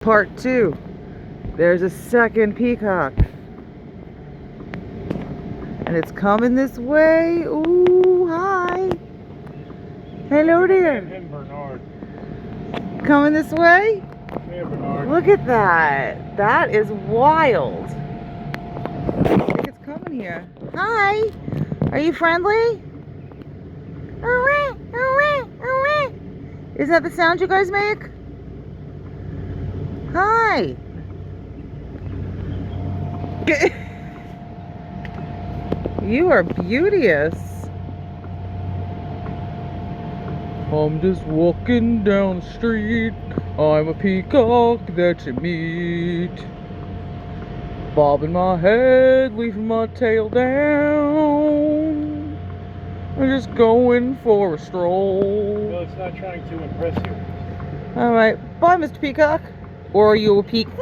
Part 2. There's a second peacock. And it's coming this way. Ooh, hi. Hello there. And Bernard. Coming this way? Yeah, Bernard. Look at that. That is wild. I think it's coming here. Hi. Are you friendly? Isn't that the sound you guys make? Hi. You are beauteous. I'm just walking down the street. I'm a peacock that you meet. Bobbing my head, leaving my tail down. I'm just going for a stroll. No, it's not trying to impress you. Alright, bye Mr. Peacock. Or are you a peacock?